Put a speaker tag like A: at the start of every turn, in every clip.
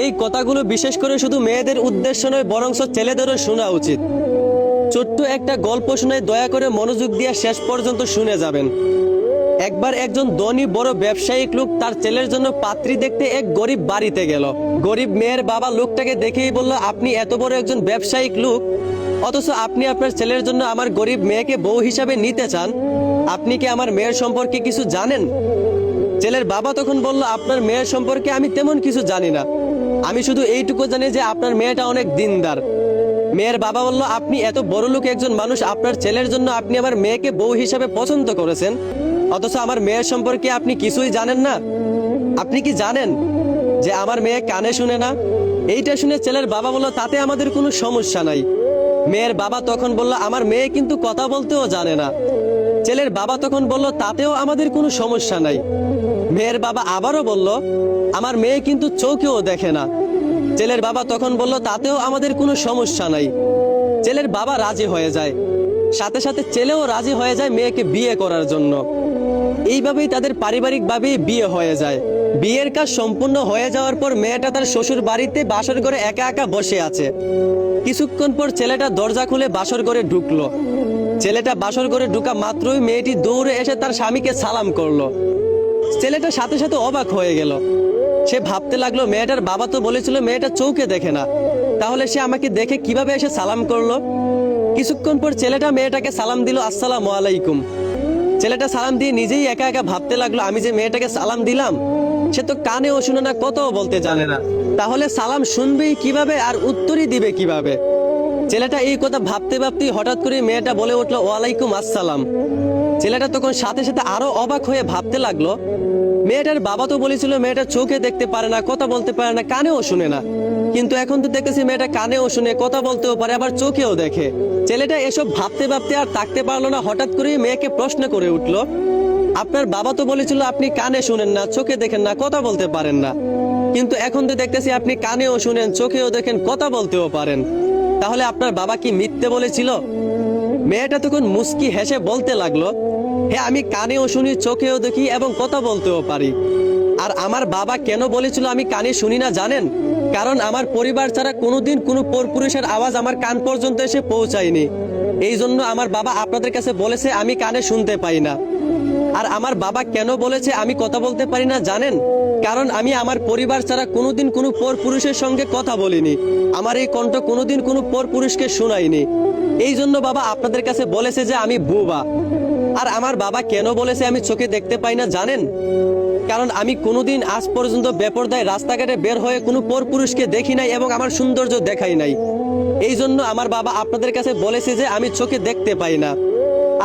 A: এই কথাগুলো বিশেষ করে শুধু মেয়েদের উদ্দেশ্য নয়, বরং ছেলেদেরও শোনা উচিত। ছোট্ট একটা গল্প শুনে দয়া করে মনোযোগ দিয়ে শেষ পর্যন্ত শুনে যাবেন। একবার একজন ধনী বড় ব্যবসায়িক লোক তার ছেলের জন্য পাত্রী দেখতে এক গরিব বাড়িতে গেল। গরিব মেয়ের বাবা লোকটাকে দেখেই বলল, আপনি এত বড় একজন ব্যবসায়িক লোক, অথচ আপনি আপনার ছেলের জন্য আমার গরিব মেয়েকে বউ হিসাবে নিতে চান? আপনি কি আমার মেয়ের সম্পর্কে কিছু জানেন? ছেলের বাবা তখন বলল, আপনার মেয়ের সম্পর্কে আমি তেমন কিছু জানি না, আমি শুধু এইটুকু জানি যে আপনার মেয়েটা অনেক দিনদার। মেয়ের বাবা বলল, আপনি এত বড় লোক একজন মানুষ, আপনার ছেলের জন্য আপনি আমার মেয়েকে বউ হিসাবে পছন্দ করেছেন, অথচ আমার মেয়ের সম্পর্কে আপনি কিছুই জানেন না। আপনি কি জানেন যে আমার মেয়ে কানে শুনে না? এইটা শুনে ছেলের বাবা বলল, তাতে আমাদের কোনো সমস্যা নাই। মেয়ের বাবা তখন বলল, আমার মেয়ে কিন্তু কথা বলতেও জানে না। ছেলের বাবা তখন বলল, তাতেও আমাদের কোনো সমস্যা নাই। মেয়ের বাবা আবারও বলল, আমার মেয়ে কিন্তু চোখেও দেখে না। ছেলের বাবা তখন বলল, তাতেও আমাদের কোনো সমস্যা নাই। ছেলের বাবা রাজি হয়ে যায়, সাথে সাথে ছেলেও রাজি হয়ে যায় মেয়েকে বিয়ে করার জন্য। এইভাবেই তাদের পারিবারিকভাবেই বিয়ে হয়ে যায়। বিয়ের কাজ সম্পূর্ণ হয়ে যাওয়ার পর মেয়েটা তার শ্বশুর বাড়িতে বাসর ঘরে একা একা বসে আছে। কিছুক্ষণ পর ছেলেটা দরজা খুলে বাসর ঘরে ঢুকলো। ছেলেটা বাসর ঘরে ঢুকা মাত্রই মেয়েটি দৌড়ে এসে তার স্বামীকে সালাম করলো। ছেলেটা সাথে সাথে অবাক হয়ে গেল। সে ভাবতে লাগলো, মেয়েটার বাবা তো বলেছিল মেয়েটা চোখে দেখে না, তাহলে সে আমাকে দেখে কিভাবে এসে সালাম করলো? কিছুক্ষণ পর ছেলেটা মেয়েটাকে সালাম দিল, আসসালামু আলাইকুম। ছেলেটা সালাম দিয়ে নিজেই একা একা ভাবতে লাগলো, আমি যে মেয়েটাকে সালাম দিলাম, সে তো কানেও শুনে না, কথাও বলতে জানে না, তাহলে সালাম শুনবেই কিভাবে আর উত্তরই দিবে কিভাবে? ছেলেটা এই কথা ভাবতে ভাবতেই হঠাৎ করে মেয়েটা বলে উঠলো, ওয়ালাইকুম আসসালাম। ছেলেটা তখন সাথে সাথে আরো অবাক হয়ে ভাবতে লাগলো, মেয়েটার বাবা তো বলেছিল মেয়েটা চোখে দেখতে পারে না, কথা বলতে পারে না, কানেও শুনে না, কিন্তু এখন তো দেখতেছি মেয়েটা কানেও শুনে, কথা বলতেও পারে, আবার চোখেও দেখে। ছেলেটা এসব ভাবতে ভাবতে আর থাকতে পারলো না, হঠাৎ করে মেয়েকে প্রশ্ন করে উঠলো, আপনার বাবা তো বলেছিল আপনি কানে শুনেন না, চোখে দেখেন না, কথা বলতে পারেন না, কিন্তু এখন তো দেখতেছি আপনি কানেও শুনেন, চোখেও দেখেন, কথা বলতেও পারেন, তাহলে আপনার বাবা কি মিথ্যে বলেছিল? মেয়েটা তখন মুস্কি হেসে বলতে লাগলো, হ্যাঁ, আমি কানেও শুনি, চোখেও দেখি এবং কথা বলতেও পারি। আর আমার বাবা কেন বলেছিল আমি কানে শুনি না জানেন? কারণ আমার পরিবার ছাড়া কোনোদিন কোনো পরপুরুষের আওয়াজ আমার কান পর্যন্ত এসে পৌঁছায়নি। এই জন্য আমার বাবা আপনাদের কাছে বলেছে আমি কানে শুনতে পাই না। আর আমার বাবা কেন বলেছে আমি কথা বলতে পারি না জানেন? কারণ আমি আমার পরিবার ছাড়া কোনোদিন কোনো পরপুরুষের সঙ্গে কথা বলিনি, আমার এই কণ্ঠ কোনোদিন কোনো পরপুরুষকে শোনাইনি। এই জন্য বাবা আপনাদের কাছে বলেছে যে আমি বুবা। আর আমার বাবা কেন বলেছে আমি চোখে দেখতে পাই না জানেন? কারণ আমি কোনোদিন আজ পর্যন্ত বেপরদায় রাস্তাঘাটে বের হয়ে কোনো পরপুরুষকে দেখি নাই এবং আমার সৌন্দর্য দেখাই নাই। এই জন্য আমার বাবা আপনাদের কাছে বলেছে যে আমি চোখে দেখতে পাই না।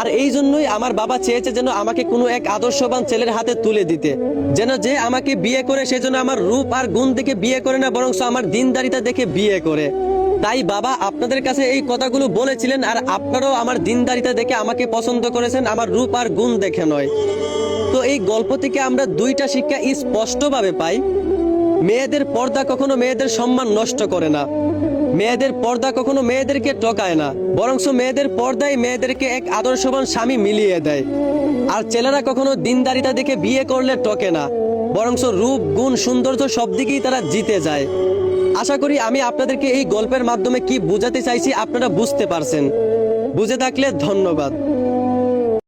A: আর এই জন্যই আমার বাবা চেয়েছে যেন আমাকে কোনো এক আদর্শবান ছেলের হাতে তুলে দিতে, যেন যে আমাকে বিয়ে করে সেজন্য আমার রূপ আর গুণ দেখে বিয়ে করে না, বরং আমার দিনদারিতা দেখে বিয়ে করে। তাই বাবা আপনাদের কাছে এই কথাগুলো বলেছিলেন, আর আপনারাও আমার দিনদারিতা দেখে আমাকে পছন্দ করেছেন, আমার রূপ আর গুণ দেখে নয়। তো এই গল্প থেকে আমরা দুইটা শিক্ষা স্পষ্টভাবে পাই। মেয়েদের পর্দা কখনো মেয়েদের সম্মান নষ্ট করে না, মেয়েদের পর্দা কখনো মেয়েদেরকে ঠকায় না, বরং মেয়েদের পর্দায় মেয়েদেরকে এক আদর্শবান স্বামী মিলিয়ে দেয়। আর ছেলেরা কখনো দিনদারিতা দেখে বিয়ে করলে ঠকে না, বরং রূপ, গুণ, সৌন্দর্য সব দিকেই তারা জিতে যায়। আশা করি আমি আপনাদেরকে এই গল্পের মাধ্যমে কি বোঝাতে চাইছি আপনারা বুঝতে পারছেন। বুঝে থাকলে ধন্যবাদ।